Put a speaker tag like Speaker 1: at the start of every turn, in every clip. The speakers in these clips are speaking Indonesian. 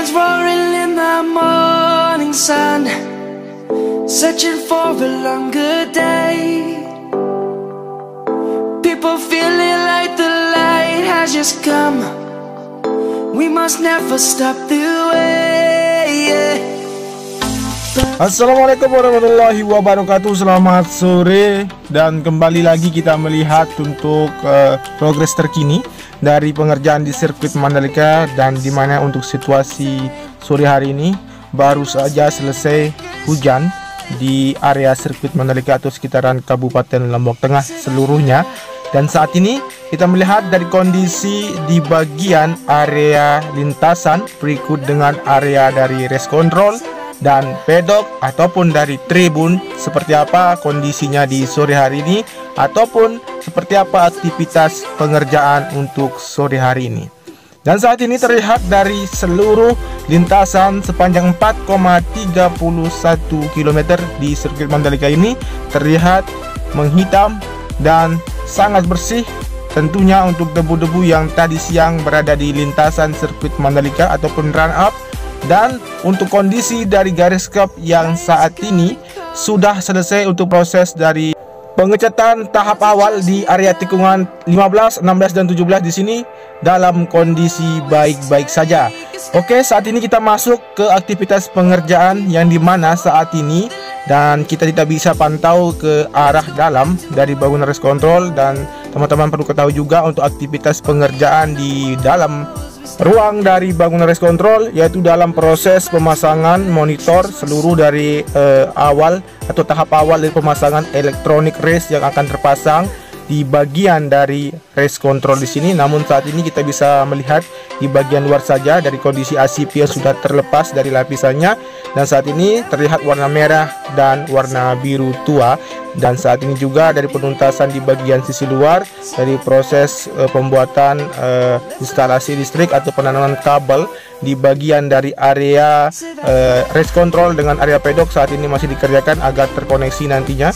Speaker 1: Lions roaring in the morning sun, searching for a longer day. People feeling like the light has just come. We must never stop the way.
Speaker 2: Assalamualaikum warahmatullahi wabarakatuh. Selamat sore dan kembali lagi kita melihat untuk progres terkini dari pengerjaan di sirkuit Mandalika, dan dimana untuk situasi sore hari ini baru saja selesai hujan di area sirkuit Mandalika atau sekitaran Kabupaten Lombok Tengah seluruhnya. Dan saat ini kita melihat dari kondisi di bagian area lintasan berikut dengan area dari race control dan pedok ataupun dari tribun, seperti apa kondisinya di sore hari ini ataupun seperti apa aktivitas pengerjaan untuk sore hari ini. Dan saat ini terlihat dari seluruh lintasan sepanjang 4,31 km di sirkuit Mandalika ini terlihat menghitam dan sangat bersih, tentunya untuk debu-debu yang tadi siang berada di lintasan sirkuit Mandalika ataupun run up. Dan untuk kondisi dari garis curb yang saat ini sudah selesai untuk proses dari pengecatan tahap awal di area tikungan 15, 16 dan 17 di sini dalam kondisi baik-baik saja. Oke, saat ini kita masuk ke aktivitas pengerjaan yang dimana saat ini dan kita tidak bisa pantau ke arah dalam dari bangunan race control, dan teman-teman perlu ketahui juga untuk aktivitas pengerjaan di dalam ruang dari bangunan race control, yaitu dalam proses pemasangan monitor seluruh dari awal atau tahap awal dari pemasangan elektronik race yang akan terpasang di bagian dari race control di sini. Namun saat ini kita bisa melihat di bagian luar saja dari kondisi ACP yang sudah terlepas dari lapisannya, dan saat ini terlihat warna merah dan warna biru tua. Dan saat ini juga dari penuntasan di bagian sisi luar dari proses pembuatan instalasi listrik atau penanaman kabel di bagian dari area race control dengan area pedok saat ini masih dikerjakan agar terkoneksi nantinya.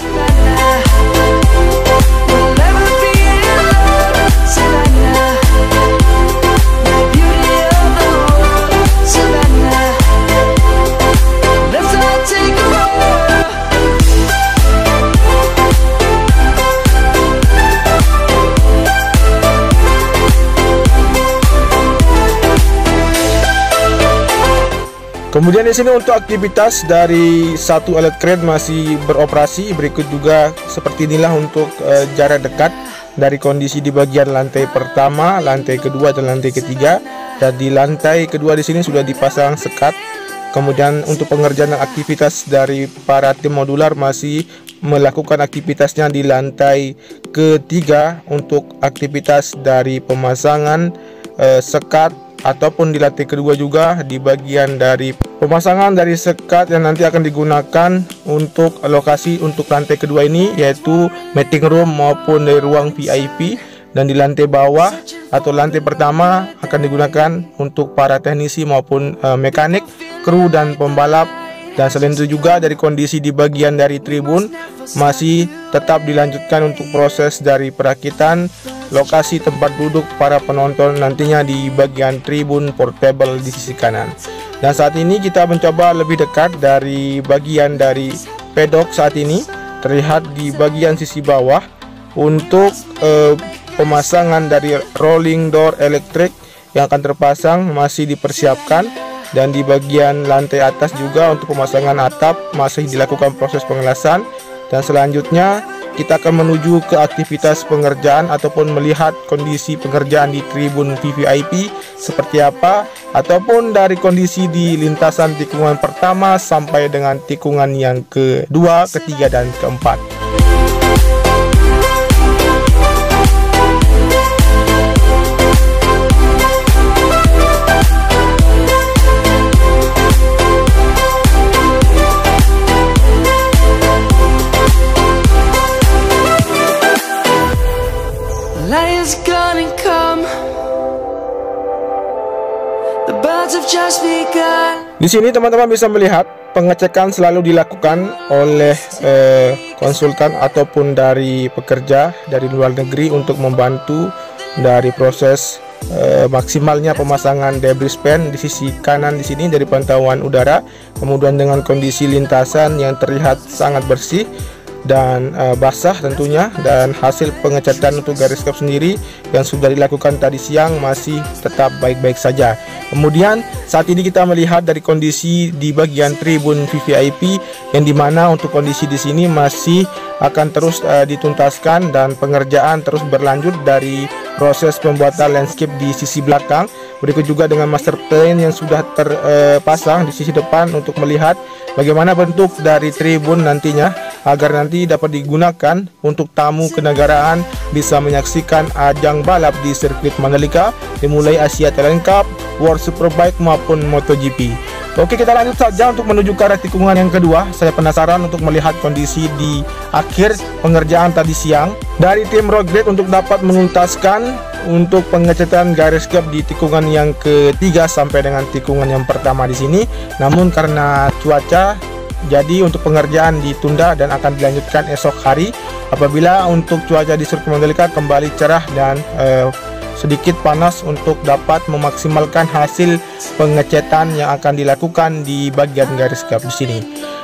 Speaker 2: Kemudian di sini untuk aktivitas dari satu alat crane masih beroperasi. Berikut juga seperti inilah untuk jarak dekat dari kondisi di bagian lantai pertama, lantai kedua dan lantai ketiga. Dan di lantai kedua di sini sudah dipasang sekat. Kemudian untuk pengerjaan dan aktivitas dari para tim modular masih melakukan aktivitasnya di lantai ketiga untuk aktivitas dari pemasangan sekat, ataupun di lantai kedua juga di bagian dari pemasangan dari sekat yang nanti akan digunakan untuk lokasi untuk lantai kedua ini, yaitu meeting room maupun dari ruang VIP. Dan di lantai bawah atau lantai pertama akan digunakan untuk para teknisi maupun mekanik, kru dan pembalap. Dan selain itu juga dari kondisi di bagian dari tribun masih tetap dilanjutkan untuk proses dari perakitan lokasi tempat duduk para penonton nantinya di bagian tribun portable di sisi kanan. Dan saat ini kita mencoba lebih dekat dari bagian dari pedok. Saat ini terlihat di bagian sisi bawah untuk pemasangan dari rolling door elektrik yang akan terpasang masih dipersiapkan. Dan di bagian lantai atas juga untuk pemasangan atap masih dilakukan proses pengelasan. Dan selanjutnya kita akan menuju ke aktivitas pengerjaan ataupun melihat kondisi pengerjaan di tribun VVIP seperti apa, ataupun dari kondisi di lintasan tikungan pertama sampai dengan tikungan yang kedua, ketiga dan keempat.
Speaker 1: Lions gonna come. The birds have just begun.
Speaker 2: Di sini teman-teman bisa melihat pengecekan selalu dilakukan oleh konsultan ataupun dari pekerja dari luar negeri untuk membantu dari proses maksimalnya pemasangan debris pen di sisi kanan di sini dari pantauan udara, kemudian dengan kondisi lintasan yang terlihat sangat bersih dan basah tentunya, dan hasil pengecatan untuk garis kap sendiri yang sudah dilakukan tadi siang masih tetap baik-baik saja. Kemudian saat ini kita melihat dari kondisi di bagian tribun VVIP, yang dimana untuk kondisi di sini masih akan terus dituntaskan dan pengerjaan terus berlanjut dari proses pembuatan landscape di sisi belakang. Berikut juga dengan master plan yang sudah terpasang di sisi depan untuk melihat bagaimana bentuk dari tribun nantinya, agar nanti dapat digunakan untuk tamu kenegaraan bisa menyaksikan ajang balap di sirkuit Mandalika, dimulai Asia Talent Cup, World Superbike maupun MotoGP. Oke, kita lanjut saja untuk menuju ke arah tikungan yang kedua. Saya penasaran untuk melihat kondisi di akhir pengerjaan tadi siang dari tim Road Grade untuk dapat menuntaskan untuk pengecatan garis kap di tikungan yang ketiga sampai dengan tikungan yang pertama di sini. Namun karena cuaca, jadi untuk pengerjaan ditunda dan akan dilanjutkan esok hari apabila untuk cuaca di sirkuit Mandalika kembali cerah dan sedikit panas untuk dapat memaksimalkan hasil pengecatan yang akan dilakukan di bagian garis kap di sini.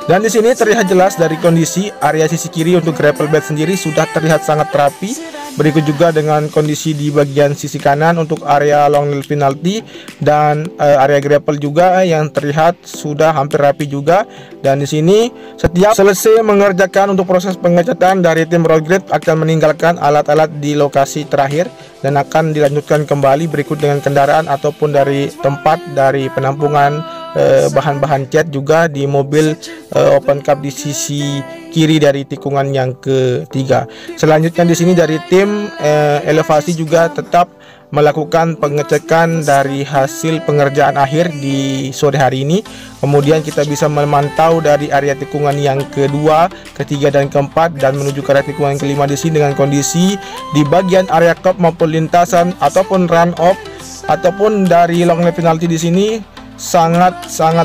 Speaker 2: Dan di sini terlihat jelas dari kondisi area sisi kiri untuk gravel bed sendiri sudah terlihat sangat rapi. Berikut juga dengan kondisi di bagian sisi kanan untuk area long lane penalty dan area gravel juga yang terlihat sudah hampir rapi juga. Dan di sini setiap selesai mengerjakan untuk proses pengecatan dari tim Road Grade akan meninggalkan alat-alat di lokasi terakhir dan akan dilanjutkan kembali berikut dengan kendaraan ataupun dari tempat dari penampungan bahan-bahan cat juga di mobil open cup di sisi kiri dari tikungan yang ketiga. Selanjutnya di sini dari tim elevasi juga tetap melakukan pengecekan dari hasil pengerjaan akhir di sore hari ini. Kemudian kita bisa memantau dari area tikungan yang kedua, ketiga dan keempat, dan menuju ke area tikungan yang kelima di sini dengan kondisi di bagian area cup maupun lintasan ataupun run off ataupun dari long lane penalty di sini sangat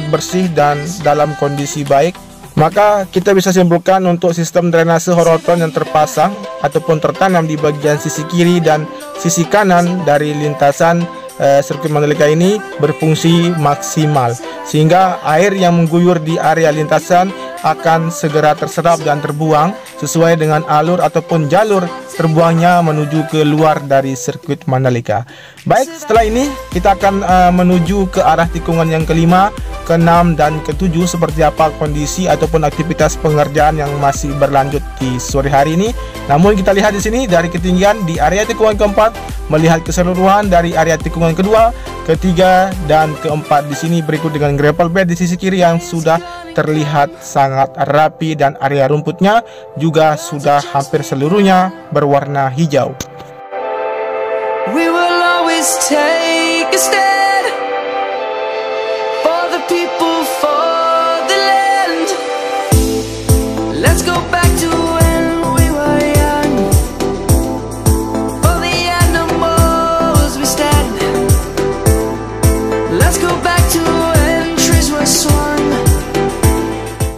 Speaker 2: bersih dan dalam kondisi baik. Maka kita bisa simpulkan untuk sistem drainase horizontal yang terpasang ataupun tertanam di bagian sisi kiri dan sisi kanan dari lintasan sirkuit Mandalika ini berfungsi maksimal, sehingga air yang mengguyur di area lintasan akan segera terserap dan terbuang sesuai dengan alur ataupun jalur terbuangnya menuju ke luar dari sirkuit Mandalika. Baik, setelah ini kita akan menuju ke arah tikungan yang kelima, ke-6 dan ke-7 seperti apa kondisi ataupun aktivitas pengerjaan yang masih berlanjut di sore hari ini. Namun kita lihat di sini dari ketinggian di area tikungan keempat, melihat keseluruhan dari area tikungan kedua, ketiga dan keempat di sini berikut dengan gravel bed di sisi kiri yang sudah terlihat sangat rapi dan area rumputnya juga sudah hampir seluruhnya berwarna hijau.
Speaker 1: We will always take a stand for the people, for the land. Let's go back to when we were young. For the animals we stand. Let's go back to when trees were swung.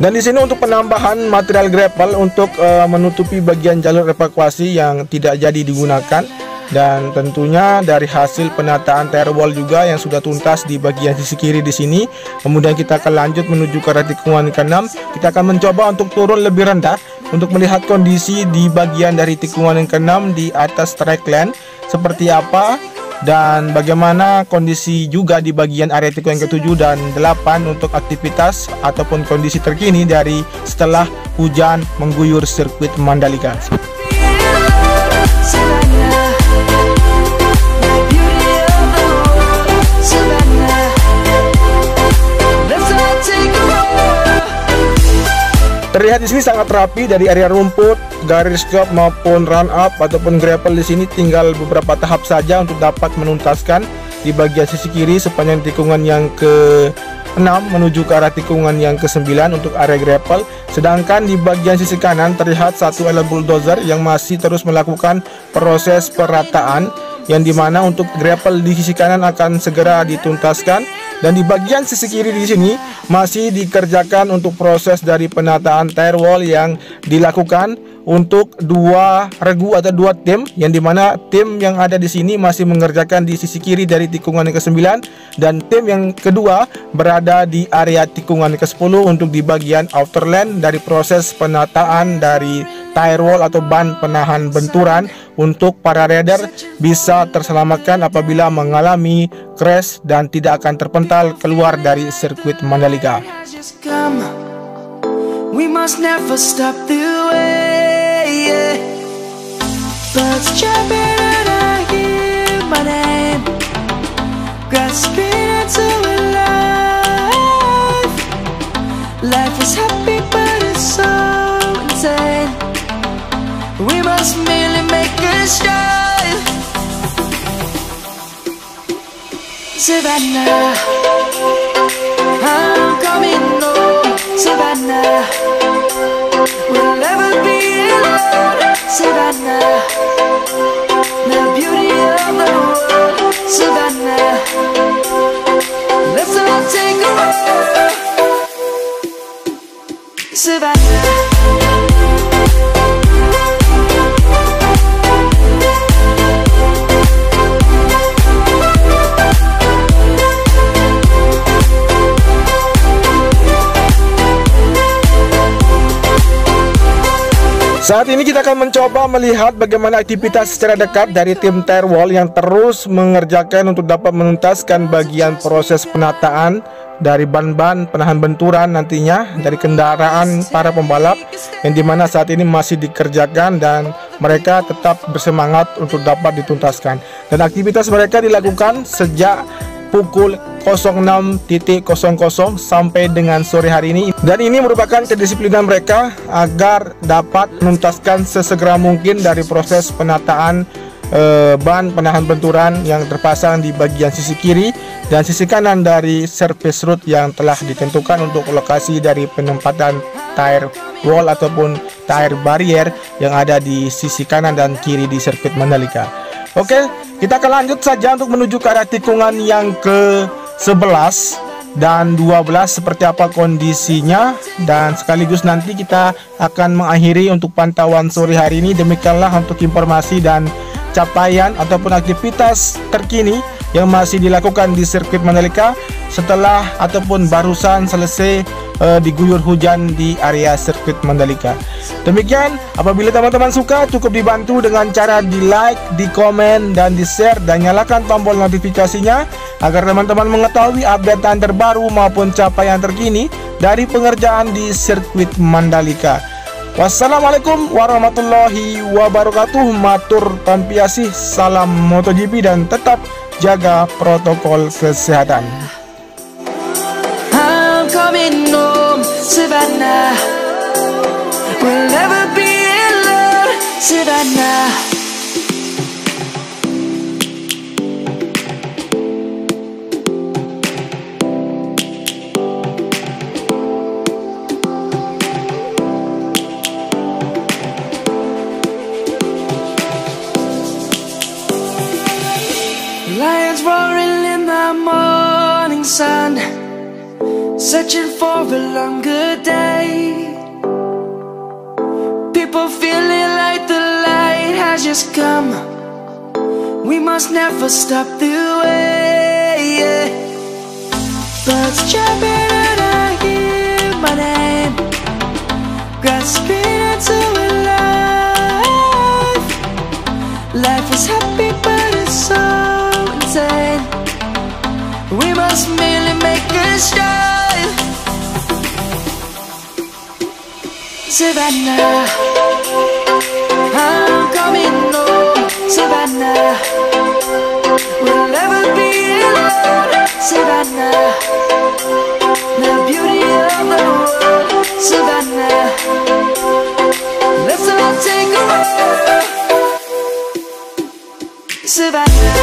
Speaker 2: Dan di sini untuk penambahan material gravel untuk menutupi bagian jalur evakuasi yang tidak jadi digunakan, dan tentunya dari hasil penataan tire wall juga yang sudah tuntas di bagian sisi kiri di sini. Kemudian kita akan lanjut menuju ke arah tikungan ke-6. Kita akan mencoba untuk turun lebih rendah untuk melihat kondisi di bagian dari tikungan yang ke-6 di atas track lane seperti apa, dan bagaimana kondisi juga di bagian area tikungan ke-7 dan 8 untuk aktivitas ataupun kondisi terkini dari setelah hujan mengguyur sirkuit Mandalika. Terlihat di sini sangat rapi dari area rumput, garis kap maupun run up ataupun gravel di sini tinggal beberapa tahap saja untuk dapat menuntaskan di bagian sisi kiri sepanjang tikungan yang ke-6 menuju ke arah tikungan yang ke-9 untuk area gravel. Sedangkan di bagian sisi kanan terlihat satu alat bulldozer yang masih terus melakukan proses perataan, yang dimana untuk gravel di sisi kanan akan segera dituntaskan, dan di bagian sisi kiri di sini masih dikerjakan untuk proses dari penataan tire wall yang dilakukan untuk dua regu atau dua tim, yang dimana tim yang ada di sini masih mengerjakan di sisi kiri dari tikungan ke-9 dan tim yang kedua berada di area tikungan ke-10 untuk di bagian outer lane dari proses penataan dari tire wall atau ban penahan benturan untuk para rider bisa terselamatkan apabila mengalami crash dan tidak akan terpental keluar dari sirkuit Mandalika.
Speaker 1: We must never stop the way, yeah. Birds chirping and I hear my name, grasping into life. Life is happy but it's so insane. We must merely make a strive. Savannah, I'm coming home. Savannah, we'll never be alone. Savannah, the beauty of the world. Savannah, let's all take a walk. Savannah.
Speaker 2: Saat ini kita akan mencoba melihat bagaimana aktivitas secara dekat dari tim tire wall yang terus mengerjakan untuk dapat menuntaskan bagian proses penataan dari ban-ban penahan benturan nantinya dari kendaraan para pembalap, yang dimana saat ini masih dikerjakan dan mereka tetap bersemangat untuk dapat dituntaskan. Dan aktivitas mereka dilakukan sejak pukul 06.00 sampai dengan sore hari ini, dan ini merupakan kedisiplinan mereka agar dapat menuntaskan sesegera mungkin dari proses penataan ban penahan benturan yang terpasang di bagian sisi kiri dan sisi kanan dari service route yang telah ditentukan untuk lokasi dari penempatan tire wall ataupun tire barrier yang ada di sisi kanan dan kiri di sirkuit Mandalika. Oke, kita akan lanjut saja untuk menuju ke arah tikungan yang ke-11 dan 12 seperti apa kondisinya, dan sekaligus nanti kita akan mengakhiri untuk pantauan sore hari ini. Demikianlah untuk informasi dan capaian ataupun aktivitas terkini yang masih dilakukan di sirkuit Mandalika setelah ataupun barusan selesai diguyur hujan di area sirkuit Mandalika. Demikian, apabila teman-teman suka cukup dibantu dengan cara di like, di komen, dan di share, dan nyalakan tombol notifikasinya agar teman-teman mengetahui updatean terbaru maupun capaian terkini dari pengerjaan di sirkuit Mandalika. Wassalamualaikum warahmatullahi wabarakatuh. Matur tampiasih, salam MotoGP, dan tetap jaga protokol kesehatan.
Speaker 1: Coming home, Savannah, we'll never be alone. Savannah, lions roaring in the morning sun, searching for a longer day. People feeling like the light has just come. We must never stop the way, yeah. Birds chirping and I hear my name, grasping into life. Life is happy but it's so insane. We must merely make a start. Savannah, I'm coming home. Savannah, we'll never be alone. Savannah, the beauty of the world. Savannah, let's all take a walk. Savannah.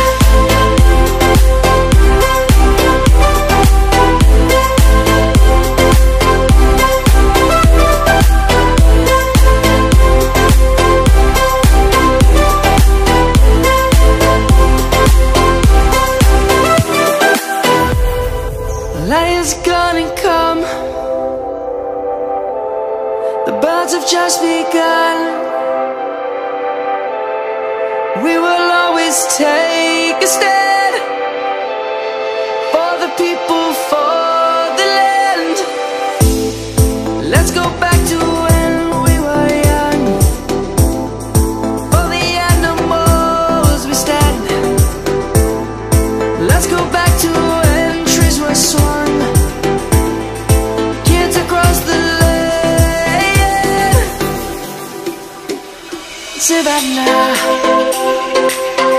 Speaker 1: Lions gonna come. The birds have just begun. Let's take a stand for the people, for the land. Let's go back to when we were young. For the animals we stand. Let's go back to when trees were swung. Kids across the land. Savannah,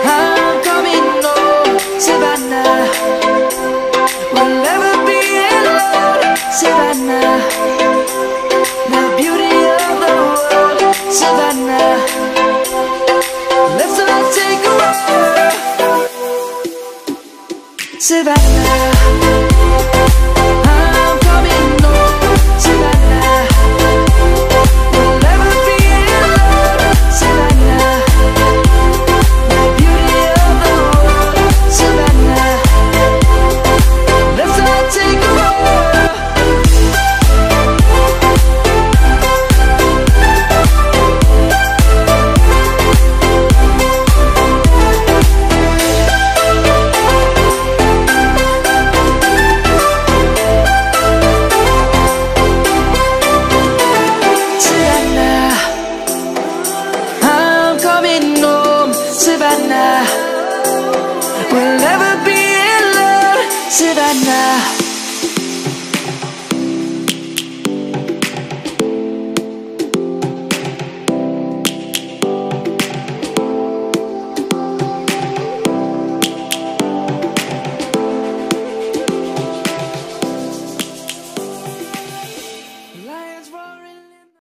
Speaker 1: I'm coming home. Savannah, we'll never be alone. Savannah, the beauty of the world. Savannah, let's all take a walk. Savannah, I'm coming home. Savannah, we'll never be alone. Savannah, the beauty of the world. Savannah, let's all take a walk. Savannah, I'm coming home. Savannah, we'll never be alone. Savannah.